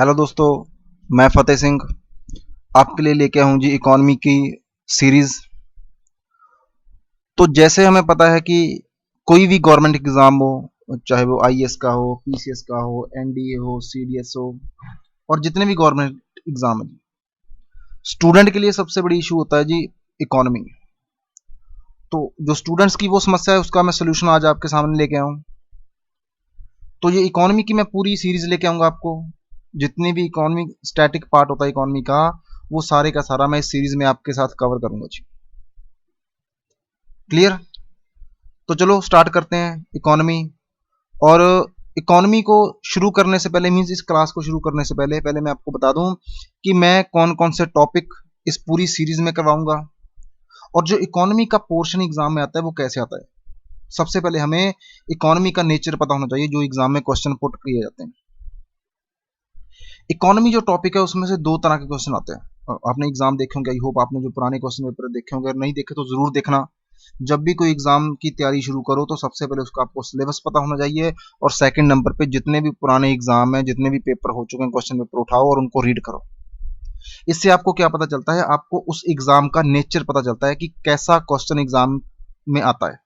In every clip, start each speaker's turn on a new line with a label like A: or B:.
A: Hello दोस्तों, मैं फतेह सिंह आपके लिए लेके आया हूँ जी इकोनॉमी की सीरीज। तो जैसे हमें पता है कि कोई भी गवर्नमेंट एग्जाम हो, चाहे वो आईएएस का हो, पीसीएस का हो, एनडीए हो, सीडीएस हो, और जितने भी गवर्नमेंट एग्जाम है, स्टूडेंट के लिए सबसे बड़ी इशू होता है जी इकोनॉमी। तो जो स्टूडेंट्स की वो समस्या है उसका मैं सोल्यूशन आज आपके सामने लेके आया हूँ। तो ये इकोनॉमी की मैं पूरी सीरीज लेके आऊंगा आपको। जितनी भी इकोनॉमी स्टैटिक पार्ट होता है इकोनॉमी का, वो सारे का सारा मैं इस सीरीज में आपके साथ कवर करूंगा जी। क्लियर? तो चलो स्टार्ट करते हैं इकोनॉमी। और इकोनॉमी को शुरू करने से पहले, मींस इस क्लास को शुरू करने से पहले पहले मैं आपको बता दूं कि मैं कौन कौन से टॉपिक इस पूरी सीरीज में करवाऊंगा, और जो इकोनॉमी का पोर्शन एग्जाम में आता है वो कैसे आता है। सबसे पहले हमें इकोनॉमी का नेचर पता होना चाहिए जो एग्जाम में क्वेश्चन पुट किए जाते हैं। इकोनॉमी जो टॉपिक है उसमें से दो तरह के क्वेश्चन आते हैं, और आपने एग्जाम देखे होंगे, आई होप आपने जो पुराने क्वेश्चन पेपर देखे होंगे, अगर नहीं देखे तो जरूर देखना। जब भी कोई एग्जाम की तैयारी शुरू करो तो सबसे पहले उसका आपको सिलेबस पता होना चाहिए, और सेकंड नंबर पे जितने भी पुराने एग्जाम है, जितने भी पेपर हो चुके हैं, क्वेश्चन पेपर उठाओ और उनको रीड करो। इससे आपको क्या पता चलता है, आपको उस एग्जाम का नेचर पता चलता है कि कैसा क्वेश्चन एग्जाम में आता है।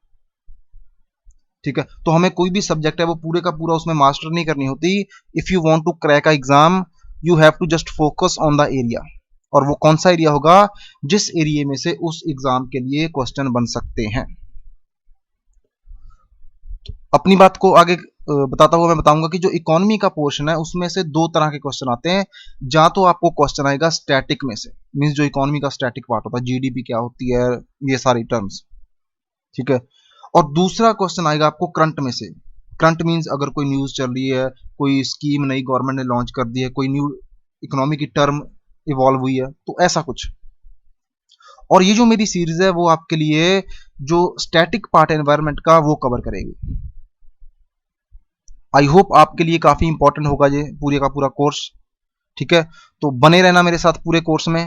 A: ठीक है, तो हमें कोई भी सब्जेक्ट है वो पूरे का पूरा उसमें मास्टर नहीं करनी होती। If you want to crack a exam, you have to just focus on the area. और वो कौन सा एरिया होगा, जिस एरिया में से उस एग्जाम के लिए क्वेश्चन बन सकते हैं। अपनी बात को आगे बताता हुआ मैं बताऊंगा कि जो इकोनॉमी का पोर्शन है उसमें से दो तरह के क्वेश्चन आते हैं। या तो आपको क्वेश्चन आएगा स्टैटिक में से, मींस जो इकोनॉमी का स्टैटिक पार्ट होता है, जीडीपी क्या होती है, ये सारी टर्म्स। ठीक है, और दूसरा क्वेश्चन आएगा आपको करंट में से। करंट मींस अगर कोई न्यूज चल रही है, कोई स्कीम नई गवर्नमेंट ने लॉन्च कर दी है, कोई न्यू इकोनॉमी की टर्म इवॉल्व हुई है, तो ऐसा कुछ। और ये जो मेरी सीरीज है वो आपके लिए जो स्टैटिक पार्ट एनवायरनमेंट का वो कवर करेगी। आई होप आपके लिए काफी इंपॉर्टेंट होगा ये पूरे का पूरा कोर्स। ठीक है, तो बने रहना मेरे साथ पूरे कोर्स में।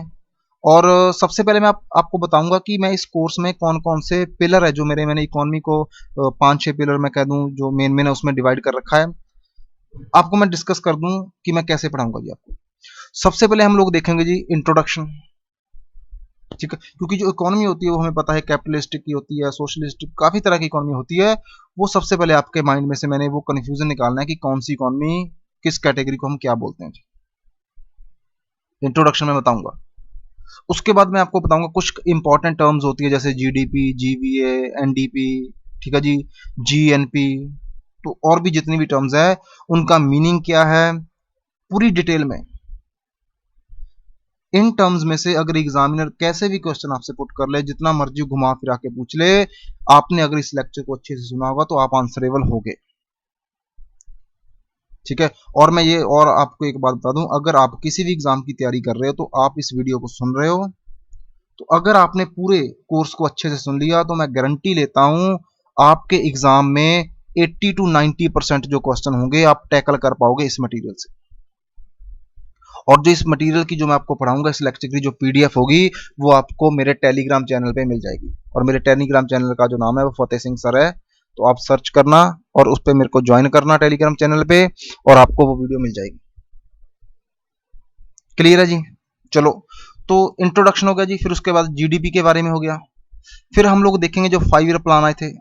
A: और सबसे पहले मैं आपको बताऊंगा कि मैं इस कोर्स में कौन कौन से पिलर है जो मैंने इकोनॉमी को 5-6 पिलर मैं कह दूं जो मेन मेन है उसमें डिवाइड कर रखा है, आपको मैं डिस्कस कर दूं कि मैं कैसे पढ़ाऊंगा जी आपको। सबसे पहले हम लोग देखेंगे जी इंट्रोडक्शन। ठीक है, क्योंकि जो इकोनॉमी होती है वो हमें पता है कैपिटलिस्टिक की होती है, सोशलिस्टिक, काफी तरह की इकोनॉमी होती है। वो सबसे पहले आपके माइंड में से मैंने वो कंफ्यूजन निकालना है कि कौन सी इकोनॉमी, किस कैटेगरी को हम क्या बोलते हैं। इंट्रोडक्शन में बताऊंगा। उसके बाद मैं आपको बताऊंगा कुछ इंपॉर्टेंट टर्म्स होती है जैसे जीडीपी, जीवीए, एनडीपी, ठीक है जी, जीएनपी। तो और भी जितनी भी टर्म्स है उनका मीनिंग क्या है, पूरी डिटेल में। इन टर्म्स में से अगर एग्जामिनर कैसे भी क्वेश्चन आपसे पुट कर ले, जितना मर्जी घुमा फिरा के पूछ ले, आपने अगर इस लेक्चर को अच्छे से सुना होगा तो आप आंसरेबल होगे। ठीक है, और मैं ये और आपको एक बात बता दूं, अगर आप किसी भी एग्जाम की तैयारी कर रहे हो तो आप इस वीडियो को सुन रहे हो, तो अगर आपने पूरे कोर्स को अच्छे से सुन लिया तो मैं गारंटी लेता हूं आपके एग्जाम में 80 to 90% जो क्वेश्चन होंगे आप टैकल कर पाओगे इस मटेरियल से। और जो इस मटेरियल की जो मैं आपको पढ़ाऊंगा, इस लेक्चर की जो पीडीएफ होगी वो आपको मेरे टेलीग्राम चैनल पे मिल जाएगी। और मेरे टेलीग्राम चैनल का जो नाम है वो फतेह सिंह सर है, तो आप सर्च करना और उस पर मेरे को ज्वाइन करना टेलीग्राम चैनल पे, और आपको वो वीडियो मिल जाएगी। क्लियर है जी? चलो, तो इंट्रोडक्शन हो गया जी, फिर उसके बाद जीडीपी के बारे में हो गया। फिर हम लोग देखेंगे जो 5 ईयर प्लान आए थे।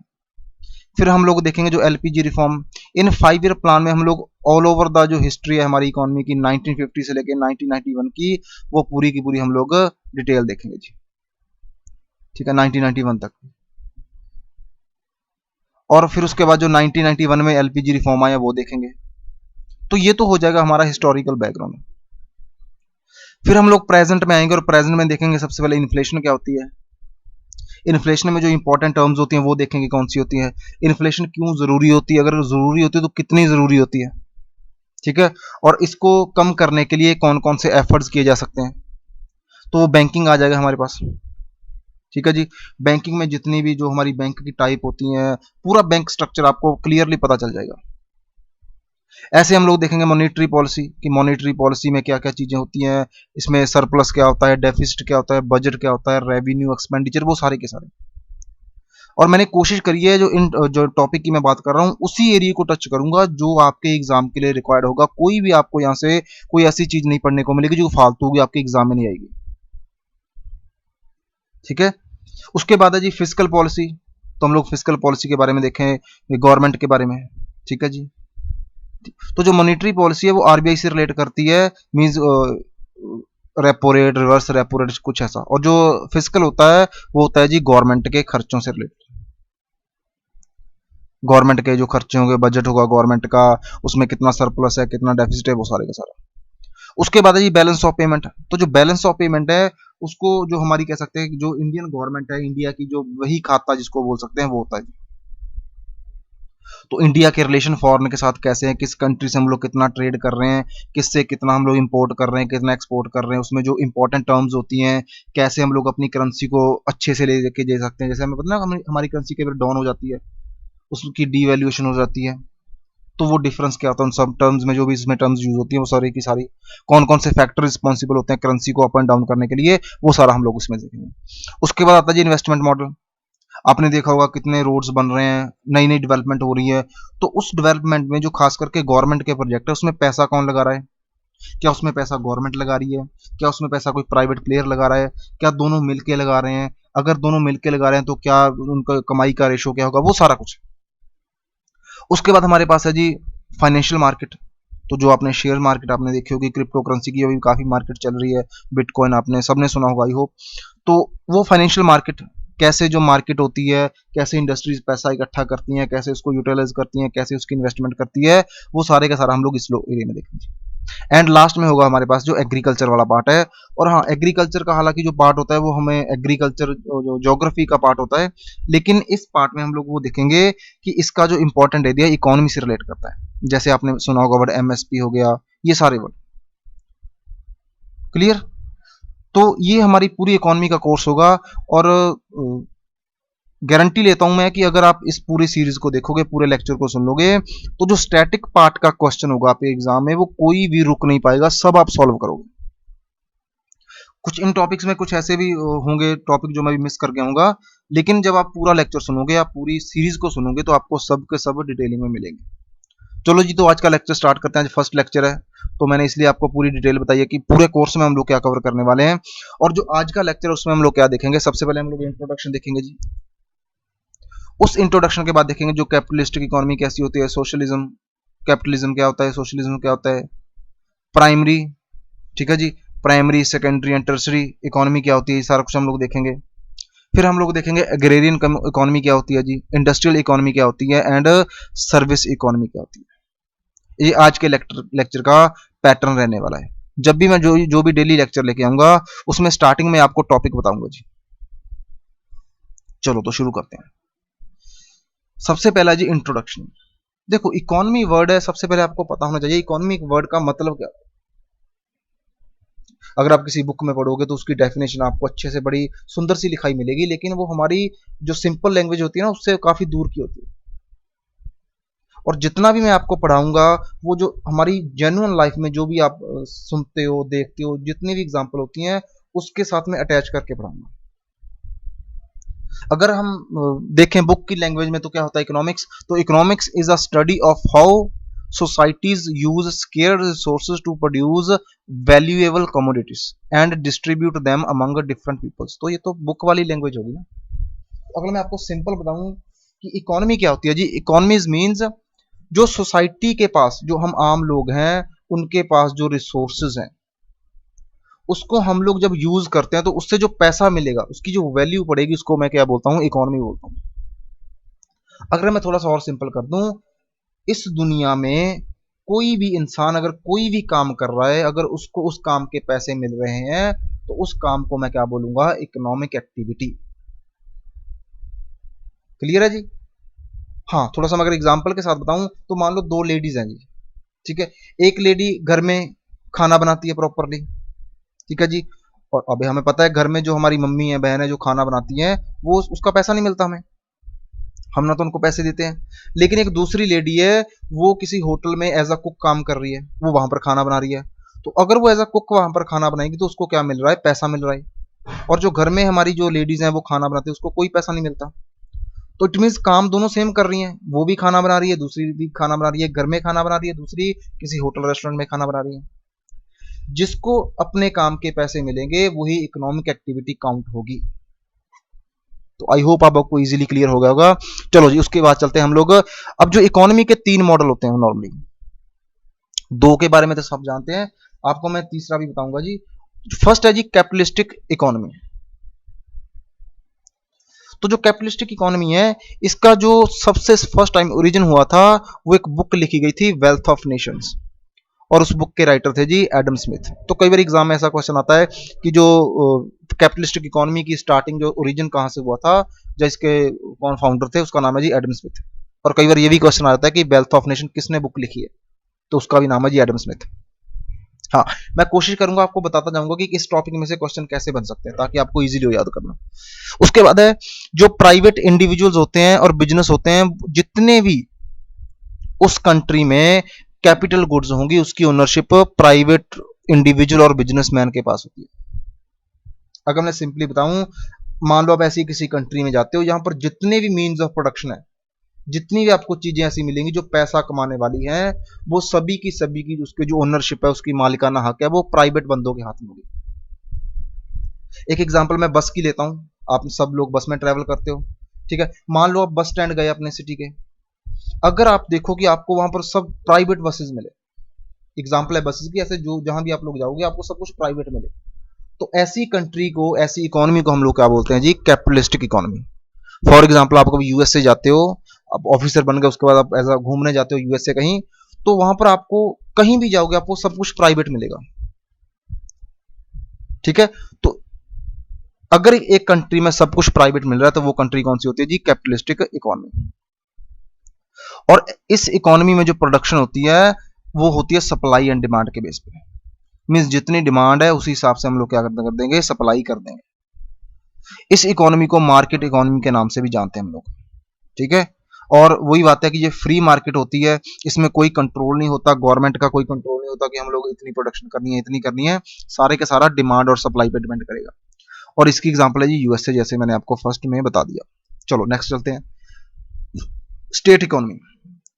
A: फिर हम लोग देखेंगे जो एलपीजी रिफॉर्म। इन 5 ईयर प्लान में हम लोग ऑल ओवर द जो हिस्ट्री है हमारी इकोनॉमी की 1950 से लेकर 1991 की, वो पूरी की पूरी हम लोग डिटेल देखेंगे जी। ठीक है, 1991 तक। और फिर उसके बाद जो 1991 में एलपीजी रिफॉर्म आया वो देखेंगे। तो ये तो हो जाएगा हमारा हिस्टोरिकल बैकग्राउंड। फिर हम लोग प्रेजेंट में आएंगे और प्रेजेंट में देखेंगे सबसे पहले इन्फ्लेशन क्या होती है। इन्फ्लेशन में जो इंपॉर्टेंट टर्म्स होती हैं वो देखेंगे कौन सी होती है। इन्फ्लेशन क्यों जरूरी होती है, अगर जरूरी होती है तो कितनी जरूरी होती है। ठीक है, और इसको कम करने के लिए कौन कौन से एफर्ट्स किए जा सकते हैं। तो वो बैंकिंग आ जाएगा हमारे पास। ठीक है जी, बैंकिंग में जितनी भी जो हमारी बैंक की टाइप होती हैं, पूरा बैंक स्ट्रक्चर आपको क्लियरली पता चल जाएगा। ऐसे हम लोग देखेंगे मॉनेटरी पॉलिसी, कि मॉनेटरी पॉलिसी में क्या क्या चीजें होती हैं, इसमें सरप्लस क्या होता है, डेफिसिट क्या होता है, बजट क्या होता है, रेवेन्यू, एक्सपेंडिचर, वो सारे के सारे। और मैंने कोशिश करी है जो टॉपिक की मैं बात कर रहा हूँ उसी एरिया को टच करूंगा जो आपके एग्जाम के लिए रिक्वायर्ड होगा। कोई भी आपको यहाँ से कोई ऐसी चीज नहीं पढ़ने को मिलेगी जो फालतू होगी, आपके एग्जाम में नहीं आएगी। ठीक है। उसके बाद है जी फिजिकल पॉलिसी। तो हम लोग फिजिकल पॉलिसी के बारे में देखें, गवर्नमेंट के बारे में। ठीक है जी। तो जो मॉनेटरी पॉलिसी है वो आरबीआई से रिलेट करती है, means repo rate, reverse repo rate, कुछ ऐसा। और जो फिजिकल होता है वो होता है जी गवर्नमेंट के खर्चों से रिलेटेड। गवर्नमेंट के जो खर्चे होंगे, बजट होगा गवर्नमेंट का, उसमें कितना सरप्लस है, कितना डेफिसिट है, वो सारे का सारा। उसके बाद है जी बैलेंस ऑफ पेमेंट। तो जो बैलेंस ऑफ पेमेंट है उसको जो हमारी कह सकते हैं जो इंडियन गवर्नमेंट है, इंडिया की जो वही खाता जिसको बोल सकते हैं वो होता है। तो इंडिया के रिलेशन फॉरेन के साथ कैसे हैं, किस कंट्री से हम लोग कितना ट्रेड कर रहे हैं, किससे कितना हम लोग इंपोर्ट कर रहे हैं, कितना एक्सपोर्ट कर रहे हैं, उसमें जो इंपॉर्टेंट टर्म्स होती हैं, कैसे हम लोग अपनी करेंसी को अच्छे से लेके दे सकते हैं। जैसे हमें पता ना हमारी करेंसी कई बार डाउन हो जाती है, उसकी डीवैल्यूएशन हो जाती है, तो वो डिफरेंस क्या होता है उन सब टर्म्स में, जो भी इसमें टर्म्स यूज होती हैं वो सारी की सारी, कौन कौन से फैक्टर रिस्पॉन्सिबल होते हैं करेंसी को अप एंड डाउन करने के लिए, वो सारा हम लोग उसमें देखेंगे। उसके बाद आता है जी इन्वेस्टमेंट मॉडल। आपने देखा होगा कितने रोड्स बन रहे हैं, नई नई डेवलपमेंट हो रही है, तो उस डेवलपमेंट में जो खास करके गवर्नमेंट के प्रोजेक्ट है उसमें पैसा कौन लगा रहा है? क्या उसमें पैसा गवर्नमेंट लगा रही है, क्या उसमें पैसा कोई प्राइवेट प्लेयर लगा रहा है, क्या दोनों मिलके लगा रहे हैं? अगर दोनों मिलके लगा रहे हैं तो क्या उनका कमाई का रेशो क्या होगा, वो सारा कुछ। उसके बाद हमारे पास है जी फाइनेंशियल मार्केट। तो जो आपने शेयर मार्केट आपने देखी होगी, क्रिप्टो करेंसी की अभी काफी मार्केट चल रही है, बिटकॉइन आपने सबने सुना होगा आई होप। तो वो फाइनेंशियल मार्केट, कैसे जो मार्केट होती है, कैसे इंडस्ट्रीज पैसा इकट्ठा करती हैं, कैसे उसको यूटिलाइज करती हैं, कैसे उसकी इन्वेस्टमेंट करती है, वो सारे का सारा हम लोग इस एरिया में देखेंगे। एंड लास्ट में होगा हमारे पास जो एग्रीकल्चर वाला पार्ट है। और हाँ, एग्रीकल्चर का हालांकि जो पार्ट होता है वो हमें एग्रीकल्चर जो ज्योग्राफी का पार्ट होता है, लेकिन इस पार्ट में हम लोग वो देखेंगे कि इसका जो इंपॉर्टेंट एरिया इकोनॉमी से रिलेट करता है। जैसे आपने सुना होगा वर्ड एमएसपी हो गया, ये सारे वर्ड क्लियर। तो ये हमारी पूरी इकोनॉमी का कोर्स होगा। और गारंटी लेता हूं मैं कि अगर आप इस पूरी सीरीज को देखोगे, पूरे लेक्चर को सुन लोगे, तो जो स्टैटिक पार्ट का क्वेश्चन होगा आपके एग्जाम में वो कोई भी रुक नहीं पाएगा, सब आप सॉल्व करोगे। कुछ इन टॉपिक्स में कुछ ऐसे भी होंगे टॉपिक जो मैं भी मिस कर गया हूँगा, लेकिन जब आप पूरा लेक्चर सुनोगे, आप पूरी सीरीज को सुनोगे, तो आपको सब के सब डिटेलिंग में मिलेंगे। चलो जी, तो आज का लेक्चर स्टार्ट करते हैं। आज फर्स्ट लेक्चर है, तो मैंने इसलिए आपको पूरी डिटेल बताई है कि पूरे कोर्स में हम लोग क्या कवर करने वाले हैं। और जो आज का लेक्चर है उसमें हम लोग क्या देखेंगे, सबसे पहले हम लोग इंट्रोडक्शन देखेंगे जी। उस इंट्रोडक्शन के बाद देखेंगे जो कैपिटलिस्टिक इकोनॉमी कैसी होती है, सोशलिज्म, कैपिटलिज्म क्या होता है, सोशलिज्म क्या होता है, प्राइमरी, ठीक है जी, primary secondary and tertiary economy क्या होती है, सारा कुछ हम लोग देखेंगे। फिर हम लोग देखेंगे एग्रेरियन इकोनॉमी क्या होती है जी, इंडस्ट्रियल इकोनॉमी क्या होती है, एंड सर्विस इकोनॉमी क्या होती है। ये आज के लेक्चर का पैटर्न रहने वाला है। जब भी मैं जो भी डेली लेक्चर लेके आऊंगा उसमें स्टार्टिंग में आपको टॉपिक बताऊंगा जी। चलो तो शुरू करते हैं। सबसे पहला जी इंट्रोडक्शन। देखो, इकोनॉमी वर्ड है, सबसे पहले आपको पता होना चाहिए इकोनॉमी वर्ड का मतलब क्या। अगर आप किसी बुक में पढ़ोगे तो उसकी डेफिनेशन आपको अच्छे से बड़ी सुंदर सी लिखाई मिलेगी, लेकिन वो हमारी जो सिंपल लैंग्वेज होती है ना उससे काफी दूर की होती है। और जितना भी मैं आपको पढ़ाऊंगा वो जो हमारी जेन्युइन लाइफ में जो भी आप सुनते हो, देखते हो, जितनी भी एग्जांपल होती हैं उसके साथ में अटैच करके पढ़ाऊंगा। अगर हम देखें बुक की लैंग्वेज में तो क्या होता है इकोनॉमिक्स, तो economics is a study of how societies use scarce resources to produce valuable commodities and distribute them among different peoples। तो ये तो बुक वाली लैंग्वेज होगी ना। अगर मैं आपको सिंपल बताऊं कि इकोनॉमी क्या होती है जी, इकोनॉमीज मींस जो सोसाइटी के पास, जो हम आम लोग हैं उनके पास जो रिसोर्सेज हैं उसको हम लोग जब यूज करते हैं तो उससे जो पैसा मिलेगा, उसकी जो वैल्यू पड़ेगी, उसको मैं क्या बोलता हूँ, इकोनॉमी बोलता हूँ। अगर मैं थोड़ा सा और सिंपल कर दूं, इस दुनिया में कोई भी इंसान अगर कोई भी काम कर रहा है, अगर उसको उस काम के पैसे मिल रहे हैं, तो उस काम को मैं क्या बोलूंगा, इकोनॉमिक एक्टिविटी। क्लियर है जी। हाँ, थोड़ा सा मैं अगर एग्जांपल के साथ बताऊं तो मान लो दो लेडीज हैं जी, ठीक है। एक लेडी घर में खाना बनाती है प्रॉपरली, ठीक है जी, और अभी हमें पता है घर में जो हमारी मम्मी है, बहन है, जो खाना बनाती हैं, वो उसका पैसा नहीं मिलता हमें, हम ना तो उनको पैसे देते हैं। लेकिन एक दूसरी लेडी है, वो किसी होटल में एज अ कुक काम कर रही है, वो वहां पर खाना बना रही है, तो अगर वो एज अ कुक वहां पर खाना बनाएगी तो उसको क्या मिल रहा है, पैसा मिल रहा है। और जो घर में हमारी जो लेडीज हैं वो खाना बनाती है, उसको कोई पैसा नहीं मिलता। तो इट मीन्स काम दोनों सेम कर रही हैं, वो भी खाना बना रही है, दूसरी भी खाना बना रही है, घर में खाना बना रही है, दूसरी किसी होटल रेस्टोरेंट में खाना बना रही है। जिसको अपने काम के पैसे मिलेंगे वही इकोनॉमिक एक्टिविटी काउंट होगी। तो आई होप आपको इजीली क्लियर हो गया होगा। चलो जी, उसके बाद चलते हैं हम लोग। अब जो इकोनॉमी के 3 मॉडल होते हैं नॉर्मली, 2 के बारे में तो सब जानते हैं, आपको मैं तीसरा भी बताऊंगा जी। फर्स्ट है जी कैपिटलिस्टिक इकोनॉमी। तो जो कैपिटलिस्टिक इकोनॉमी है, इसका जो सबसे फर्स्ट टाइम ओरिजिन हुआ था, वो एक बुक लिखी गई थी, वेल्थ ऑफ नेशंस, और उस बुक के राइटर थे जी एडम स्मिथ। तो कई बार एग्जाम में ऐसा क्वेश्चन आता है कि जो कैपिटलिस्टिक इकोनॉमी की स्टार्टिंग, जो ओरिजिन कहाँ से हुआ था, जो इसके कौन फाउंडर थे, उसका नाम है जी एडम स्मिथ। और कई बार ये भी क्वेश्चन आता है कि वेल्थ ऑफ नेशन किसने बुक लिखी है, तो उसका भी नाम है जी एडम स्मिथ। हाँ, मैं कोशिश करूंगा आपको बताता जाऊंगा कि इस टॉपिक में से क्वेश्चन कैसे बन सकते हैं, ताकि आपको इजीली हो याद करना। उसके बाद है जो प्राइवेट इंडिविजुअल्स होते हैं और बिजनेस होते हैं, जितने भी उस कंट्री में कैपिटल गुड्स होंगी, उसकी ओनरशिप प्राइवेट इंडिविजुअल और बिजनेसमैन के पास होती है। अगर मैं सिंपली बताऊं, मान लो आप ऐसी किसी कंट्री में जाते हो जहां पर जितने भी मीन्स ऑफ प्रोडक्शन है, जितनी भी आपको चीजें ऐसी मिलेंगी जो पैसा कमाने वाली हैं, वो सभी की उसके जो ओनरशिप है, उसकी मालिकाना हक है, वो प्राइवेट बंदों के हाथ में होगी। एक एग्जांपल मैं बस की लेता हूं। आप सब लोग बस में ट्रेवल करते हो, ठीक है। मान लो आप बस स्टैंड गए अपने सिटी के, अगर आप देखो कि आपको वहां पर सब प्राइवेट बसेस मिले, एग्जाम्पल है बसेस की, ऐसे जो जहां भी आप लोग जाओगे आपको सब कुछ प्राइवेट मिले, तो ऐसी कंट्री को, ऐसी इकोनॉमी को हम लोग क्या बोलते हैं जी, कैपिटलिस्टिक इकोनॉमी। फॉर एग्जाम्पल आप कभी यूएसए जाते हो, आप ऑफिसर बन गए, उसके बाद आप ऐसा घूमने जाते हो यूएसए कहीं, तो वहां पर आपको कहीं भी जाओगे आपको सब कुछ प्राइवेट मिलेगा, ठीक है। तो अगर एक कंट्री में सब कुछ प्राइवेट मिल रहा है, तो वो कंट्री कौन सी होती है जी, कैपिटलिस्टिक इकोनॉमी। और इस इकोनॉमी में जो प्रोडक्शन होती है, वो होती है सप्लाई एंड डिमांड के बेस पे। मीन्स जितनी डिमांड है उसी हिसाब से हम लोग क्या कर देंगे, सप्लाई कर देंगे। इस इकोनॉमी को मार्केट इकोनॉमी के नाम से भी जानते हैं हम लोग, ठीक है। और वही बात है कि ये फ्री मार्केट होती है, इसमें कोई कंट्रोल नहीं होता, गवर्नमेंट का कोई कंट्रोल नहीं होता कि हम लोग इतनी प्रोडक्शन करनी है, इतनी करनी है। सारे के सारा डिमांड और सप्लाई पे डिपेंड करेगा। और इसकी एग्जांपल है जी यूएसए, जैसे मैंने आपको फर्स्ट में बता दिया। चलो नेक्स्ट चलते हैं, स्टेट इकोनॉमी।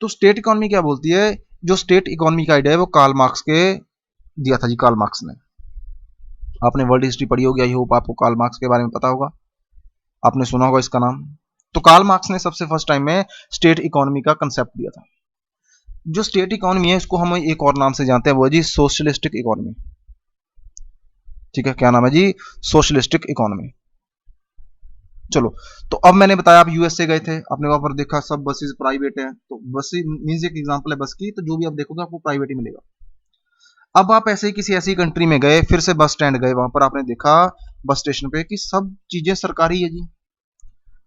A: तो स्टेट इकोनॉमी क्या बोलती है, जो स्टेट इकोनॉमी का आइडिया है वो कार्ल मार्क्स के दिया था जी, कार्ल मार्क्स ने। आपने वर्ल्ड हिस्ट्री पढ़ी होगी, आई होप आपको कार्ल मार्क्स के बारे में पता होगा, आपने सुना होगा इसका नाम। तो कार्ल मार्क्स ने सबसे फर्स्ट टाइम में स्टेट इकोनॉमी का कंसेप्ट दिया था। जो स्टेट इकोनॉमी है, इसको हम एक और नाम से जानते हैं, वो है जी सोशलिस्टिक इकोनॉमी, ठीक है। क्या नाम है जी, सोशलिस्टिक इकोनॉमी। चलो, तो अब मैंने बताया आप यूएसए गए थे, आपने वहां पर देखा सब बसेस प्राइवेट है, तो बस मीन्स एक एग्जांपल है बस की, तो जो भी आप देखोगे आपको प्राइवेट ही मिलेगा। अब आप ऐसे ही किसी ऐसी कंट्री में गए, फिर से बस स्टैंड गए, वहां पर आपने देखा बस स्टेशन पे कि सब चीजें सरकारी है जी,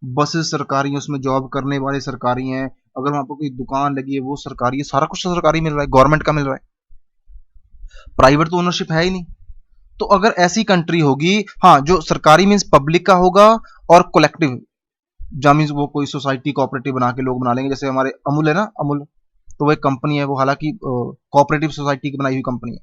A: बसेस सरकारी है, उसमें जॉब करने वाले सरकारी हैं, अगर वहां पर कोई दुकान लगी है वो सरकारी है, सारा कुछ सरकारी मिल रहा है, गवर्नमेंट का मिल रहा है, प्राइवेट तो ओनरशिप है ही नहीं। तो अगर ऐसी कंट्री होगी, हाँ, जो सरकारी मीन्स पब्लिक का होगा, और कलेक्टिव जहाँ मीन्स वो कोई सोसाइटी कोऑपरेटिव बना के लोग बना लेंगे, जैसे हमारे अमूल है ना, अमूल, तो वो एक कंपनी है, वो हालांकि कोऑपरेटिव सोसाइटी की बनाई हुई कंपनी है।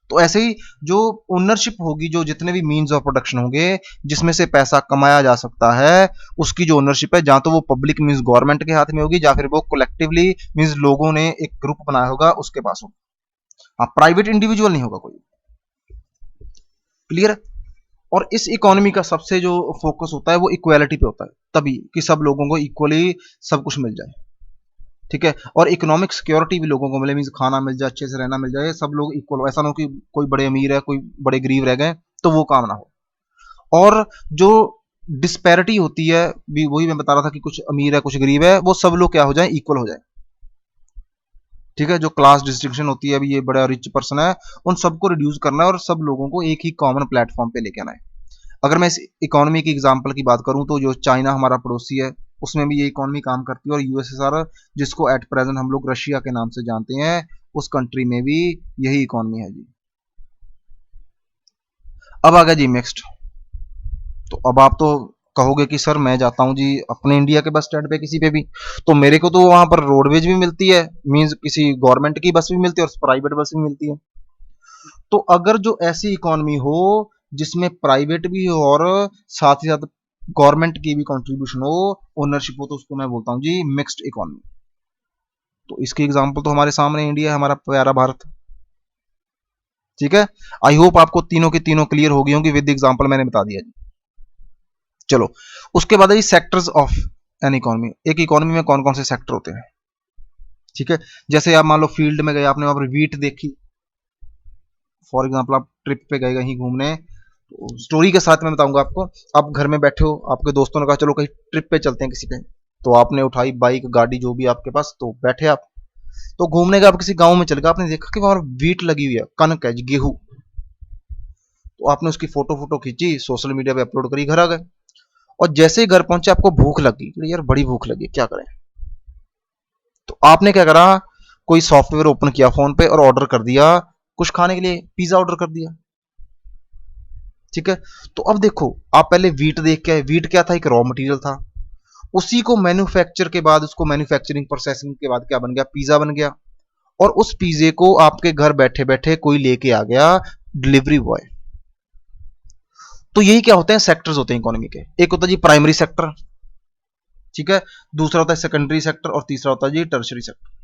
A: तो ऐसे ही जो ओनरशिप होगी, जो जितने भी मीन्स ऑफ प्रोडक्शन होंगे, जिसमें से पैसा कमाया जा सकता है, उसकी जो ओनरशिप है, जहां तो वो पब्लिक मीन्स गवर्नमेंट के हाथ में होगी, या फिर वो कलेक्टिवली मीन्स लोगों ने एक ग्रुप बनाया होगा उसके पास होगा। हाँ, प्राइवेट इंडिविजुअल नहीं होगा कोई। क्लियर। और इस इकोनॉमी का सबसे जो फोकस होता है वो इक्वालिटी पे होता है, तभी कि सब लोगों को इक्वली सब कुछ मिल जाए, ठीक है। और इकोनॉमिक सिक्योरिटी भी लोगों को मिले, मीन्स खाना मिल जाए, अच्छे से रहना मिल जाए, सब लोग इक्वल, ऐसा ना हो कि कोई बड़े अमीर है, कोई बड़े गरीब रह गए, तो वो काम ना हो। और जो डिस्पैरिटी होती है, भी वही मैं बता रहा था कि कुछ अमीर है कुछ गरीब है, वो सब लोग क्या हो जाए, इक्वल हो जाए, ठीक है। जो क्लास डिस्टिंक्शन होती है, अभी ये बड़ा रिच पर्सन है, उन सबको रिड्यूस करना है और सब लोगों को एक ही कॉमन प्लेटफॉर्म पे लेके आना है। अगर मैं इस इकोनॉमी की एग्जांपल की बात करूं, तो जो चाइना हमारा पड़ोसी है, उसमें भी ये इकोनॉमी काम करती है, और यूएसएसआर, जिसको एट प्रेजेंट हम लोग रशिया के नाम से जानते हैं, उस कंट्री में भी यही इकोनॉमी है जी। अब आ गया जी नेक्स्ट। तो अब आप तो कहोगे कि सर मैं जाता हूं जी अपने इंडिया के बस स्टैंड पे किसी पे भी, तो मेरे को तो वहां पर रोडवेज भी मिलती है, मीन्स किसी गवर्नमेंट की बस भी मिलती है और प्राइवेट बस भी मिलती है। तो अगर जो ऐसी इकोनॉमी हो जिसमें प्राइवेट भी हो और साथ ही साथ गवर्नमेंट की भी कंट्रीब्यूशन हो, ओनरशिप हो, तो उसको मैं बोलता हूँ जी मिक्स्ड इकोनॉमी। तो इसकी एग्जांपल तो हमारे सामने इंडिया है, हमारा प्यारा भारत। ठीक है, आई होप आपको तीनों की तीनों क्लियर हो गई होंगी विद एग्जांपल मैंने बता दिया जी। चलो, उसके बाद है जी सेक्टर्स ऑफ एन इकोनॉमी। एक इकोनॉमी में कौन कौन से सेक्टर होते हैं। ठीक है, जैसे आप मान लो फील्ड में गए, आपने वहां पर वीट देखी, फॉर एग्जाम्पल आप ट्रिप पे गए कहीं घूमने, तो स्टोरी के साथ मैं बताऊंगा आपको। आप घर में बैठे हो, आपके दोस्तों ने कहा चलो कहीं ट्रिप पे चलते हैं किसी पे, तो आपने उठाई बाइक गाड़ी जो भी आपके पास, तो बैठे आप, तो घूमने का आप किसी गांव में चले गए, आपने देखा कि वहां वीट लगी हुई है, कनक है, गेहूं, तो आपने उसकी फोटो फोटो खींची, सोशल मीडिया पे अपलोड करी, घर आ गए। और जैसे ही घर पहुंचे आपको भूख लगी, यार बड़ी भूख लगी, क्या करें, तो आपने क्या करा, कोई सॉफ्टवेयर ओपन किया फोन पे और ऑर्डर कर दिया कुछ खाने के लिए, पिज्जा ऑर्डर कर दिया। ठीक है, तो अब देखो, आप पहले वीट देख के आए, वीट क्या था, एक रॉ मटेरियल था, उसी को मैन्युफैक्चर के बाद, उसको मैन्युफैक्चरिंग प्रोसेसिंग के बाद क्या बन गया, पिज्जा बन गया। और उस पिज्जे को आपके घर बैठे बैठे कोई लेके आ गया, डिलीवरी बॉय। तो यही क्या होते हैं, सेक्टर्स होते हैं इकोनॉमी के। एक होता है जी प्राइमरी सेक्टर, ठीक है, दूसरा होता है सेकेंडरी सेक्टर, और तीसरा होता है जी टर्शरी सेक्टर।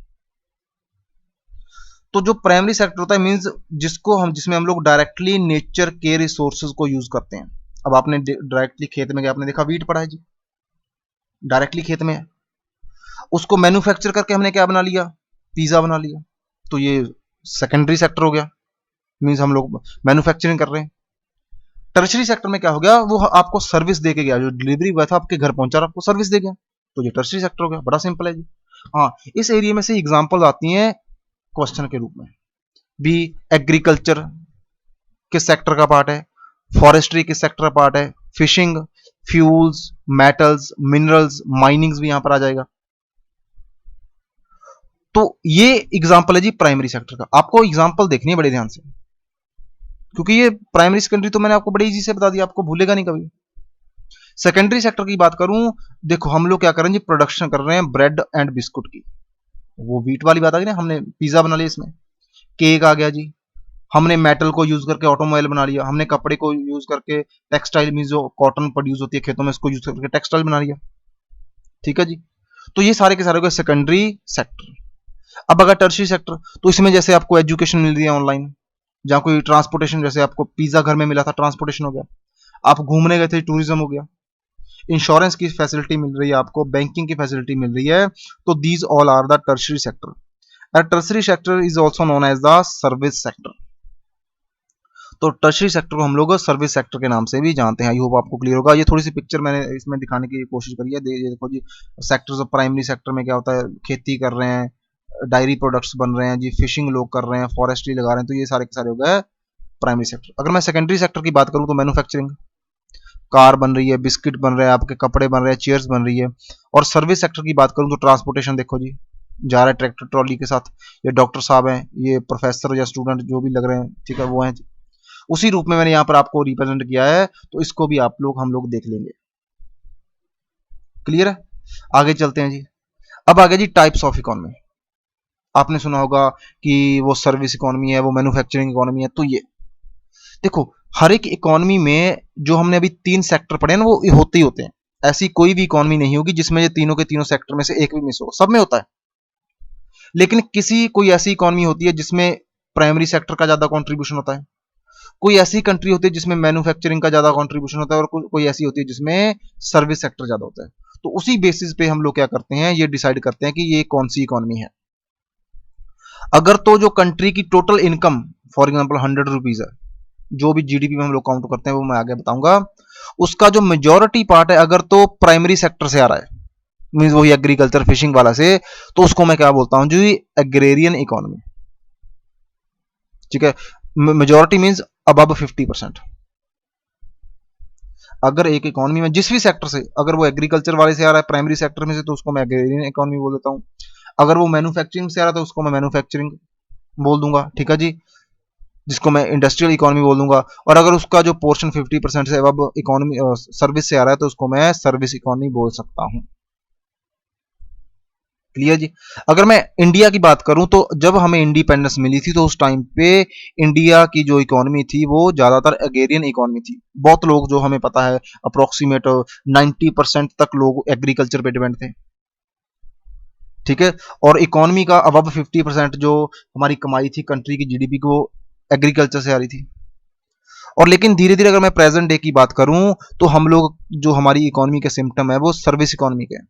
A: तो जो प्राइमरी सेक्टर होता है मींस जिसमें हम लोग डायरेक्टली नेचर के रिसोर्सेज को यूज करते हैं। अब आपने डायरेक्टली खेत में गया, आपने देखा वीट पड़ा है जी, डायरेक्टली खेत में है, उसको मैन्युफैक्चर करके हमने क्या बना लिया, पिज्जा बना लिया, तो ये सेकेंडरी सेक्टर हो गया, मींस हम लोग मैन्युफैक्चरिंग कर रहे हैं। टर्शरी सेक्टर में क्या हो गया, वो आपको सर्विस दे के गया, जो डिलीवरी हुआ था आपके घर पहुंचा और आपको सर्विस दे गया, तो ये टर्शरी सेक्टर हो गया, बड़ा सिंपल है जी। हाँ, इस एरिया में से एग्जांपल आती हैं क्वेश्चन के रूप में भी। एग्रीकल्चर किस सेक्टर का पार्ट है, फॉरेस्ट्री किस सेक्टर का पार्ट है, fishing, fuels, metals, minerals, minings भी यहां पर आ जाएगा। तो ये एग्जांपल है जी प्राइमरी सेक्टर का। आपको एग्जांपल देखनी है बड़े ध्यान से, क्योंकि ये प्राइमरी सेकेंडरी तो मैंने आपको बड़े इजी से बता दिया, आपको भूलेगा नहीं कभी। सेकेंडरी सेक्टर की बात करूं, देखो हम लोग क्या कर रहे हैं जी, प्रोडक्शन कर रहे हैं ब्रेड एंड बिस्कुट की, वो वीट वाली बात आ गई ना, हमने पिज्जा बना लिया, इसमें केक आ गया जी, हमने मेटल को यूज करके ऑटोमोबाइल बना लिया, हमने कपड़े को यूज करके टेक्सटाइल मीन जो कॉटन प्रोड्यूस होती है खेतों में, उसको यूज करके टेक्सटाइल बना लिया। ठीक है जी, तो ये सारे के सारे हो गए सेकेंडरी सेक्टर। अब अगर टर्शरी सेक्टर, तो इसमें जैसे आपको एजुकेशन मिल रही है ऑनलाइन, जहां कोई ट्रांसपोर्टेशन, जैसे आपको पिज्जा घर में मिला था, ट्रांसपोर्टेशन हो गया, आप घूमने गए थे, टूरिज्म हो गया, इंश्योरेंस की फैसिलिटी मिल रही है आपको, बैंकिंग की फैसिलिटी मिल रही है, तो these all are the tertiary sector. Tertiary sector is also known as the service sector. तो टर्शरी सेक्टर को हम लोग सर्विस सेक्टर के नाम से भी जानते हैं। आई होप आपको क्लियर होगा। ये थोड़ी सी पिक्चर मैंने इसमें दिखाने की कोशिश करी है। देखो जी, सेक्टर्स ऑफ प्राइमरी सेक्टर में क्या होता है, खेती कर रहे हैं, डायरी प्रोडक्ट्स बन रहे हैं जी, फिशिंग लोग कर रहे हैं, फॉरेस्ट्री लगा रहे हैं, तो ये सारे के सारे हो गए प्राइमरी सेक्टर। अगर मैं सेकेंडरी सेक्टर की बात करूं तो मैन्युफैक्चरिंग, कार बन रही है, बिस्किट बन रहे हैं, आपके कपड़े बन रहे हैं, चेयर्स बन रही है। और सर्विस सेक्टर की बात करूं तो ट्रांसपोर्टेशन, देखो जी जा रहा है ट्रैक्टर ट्रॉली के साथ, ये डॉक्टर साहब हैं, ये प्रोफेसर या स्टूडेंट जो भी लग रहे हैं, ठीक है, वो हैं, उसी रूप में मैंने यहाँ पर आपको रिप्रेजेंट किया है, तो इसको भी हम लोग देख लेंगे। क्लियर है, आगे चलते हैं जी। अब आगे जी टाइप्स ऑफ इकोनॉमी। आपने सुना होगा कि वो सर्विस इकोनॉमी है, वो मैन्युफैक्चरिंग इकोनॉमी है। तो ये देखो, हर एक इकोनॉमी में जो हमने अभी 3 सेक्टर पढ़े हैं ना, वो होते ही होते हैं। ऐसी कोई भी इकोनॉमी नहीं होगी जिसमें ये तीनों के तीनों सेक्टर में से एक भी मिस हो, सब में होता है। लेकिन कोई ऐसी इकोनॉमी होती है जिसमें प्राइमरी सेक्टर का ज्यादा कंट्रीब्यूशन होता है, कोई ऐसी कंट्री होती है जिसमें मैन्युफैक्चरिंग का ज्यादा कंट्रीब्यूशन होता है, और कोई ऐसी होती है जिसमें सर्विस सेक्टर ज्यादा होता है। तो उसी बेसिस पे हम लोग क्या करते हैं, ये डिसाइड करते हैं कि ये कौन सी इकोनॉमी है। अगर तो जो कंट्री की total income for example 100 rupees है, जो भी जीडीपी में हम लोग काउंट करते हैं वो मैं आगे बताऊंगा, उसका जो मेजोरिटी पार्ट है अगर तो प्राइमरी सेक्टर से आ रहा है, मींस वही एग्रीकल्चर फिशिंग वाला से, तो उसको मैं क्या बोलता हूं जी, एग्रेरियन इकोनॉमी। ठीक है, मेजोरिटी मींस अबव 50%। अगर एक इकोनॉमी में जिस भी सेक्टर से, अगर वो एग्रीकल्चर वाले से आ रहा है प्राइमरी सेक्टर में से, तो उसको मैं एग्रेरियन इकोनॉमी बोल देता हूं। अगर वो मैन्युफैक्चरिंग से आ रहा है तो उसको मैं मैन्युफैक्चरिंग बोल दूंगा, ठीक है जी, जिसको मैं इंडस्ट्रियल इकोनॉमी बोल दूंगा। और अगर उसका जो पोर्शन 50% से अब इकोनॉमी सर्विस से आ रहा है तो उसको मैं सर्विस इकोनॉमी बोल सकता हूं। क्लियर जी। अगर मैं इंडिया की बात करूं तो जब हमें इंडिपेंडेंस मिली थी तो उस टाइम पे इंडिया की जो इकोनॉमी थी वो ज्यादातर एग्रेरियन इकोनॉमी थी। बहुत लोग, जो हमें पता है अप्रोक्सीमेट 90% तक लोग एग्रीकल्चर पे डिपेंड थे। ठीक है। और इकोनॉमी का अबव 50% जो हमारी कमाई थी कंट्री की जीडीपी को, एग्रीकल्चर से आ रही थी। और लेकिन धीरे धीरे अगर मैं प्रेजेंट डे की बात करूं तो हम लोग, जो हमारी इकोनॉमी के सिम्टम है वो सर्विस इकोनॉमी के हैं।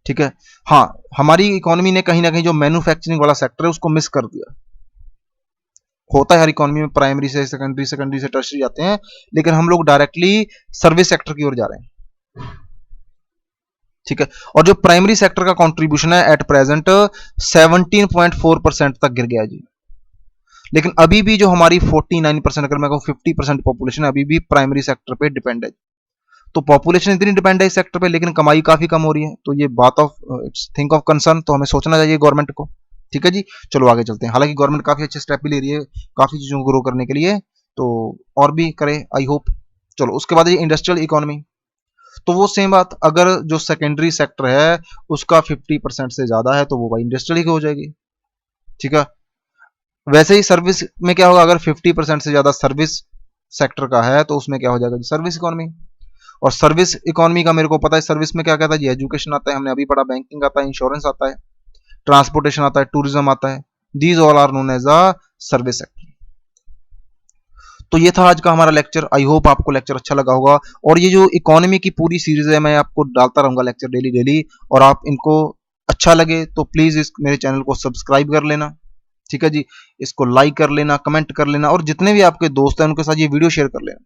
A: ठीक है। हाँ, हमारी इकोनॉमी ने कहीं ना कहीं जो मैन्युफैक्चरिंग वाला सेक्टर है उसको मिस कर दिया। होता है हर इकोनॉमी में, प्राइमरी से सेकेंडरी, सेकेंडरी से टर्शरी जाते हैं, लेकिन हम लोग डायरेक्टली सर्विस सेक्टर की ओर जा रहे हैं। ठीक है। और जो प्राइमरी सेक्टर का कंट्रीब्यूशन है एट प्रेजेंट 17.4% तक गिर गया जी। लेकिन अभी भी जो हमारी 49%, अगर मैं कहूँ 50% पॉपुलेशन अभी भी प्राइमरी सेक्टर पे डिपेंड है। तो पॉपुलेशन इतनी डिपेंड है इस सेक्टर पे, लेकिन कमाई काफी कम हो रही है। तो ये बात ऑफ थिंक ऑफ कंसर्न, तो हमें सोचना चाहिए गवर्नमेंट को। ठीक है जी। चलो आगे चलते हैं। हालांकि गवर्नमेंट काफी अच्छे स्टेप भी ले रही है काफी चीजों को ग्रो करने के लिए, तो और भी करे आई होप। चलो उसके बाद ये इंडस्ट्रियल इकोनॉमी, तो वो सेम बात, अगर जो सेकेंडरी सेक्टर है उसका 50% से ज्यादा है तो वो भाई इंडस्ट्रियल ही हो जाएगी। ठीक है। वैसे ही सर्विस में क्या होगा, अगर 50% से ज्यादा सर्विस सेक्टर का है तो उसमें क्या हो जाएगा, सर्विस इकोनॉमी। और सर्विस इकोनॉमी का मेरे को पता है, सर्विस में क्या कहता है जी, एजुकेशन आता है, हमने अभी पढ़ा, बैंकिंग आता है, इंश्योरेंस आता है, ट्रांसपोर्टेशन आता है, टूरिज्म आता है। These all are known as a service sector. तो ये था आज का हमारा लेक्चर। आई होप आपको लेक्चर अच्छा लगा होगा। और ये जो इकोनॉमी की पूरी सीरीज है मैं आपको डालता रहूंगा लेक्चर डेली डेली, और आप इनको अच्छा लगे तो प्लीज इस मेरे चैनल को सब्सक्राइब कर लेना। ठीक है जी। इसको लाइक कर लेना, कमेंट कर लेना, और जितने भी आपके दोस्त हैं उनके साथ ये वीडियो शेयर कर लेना।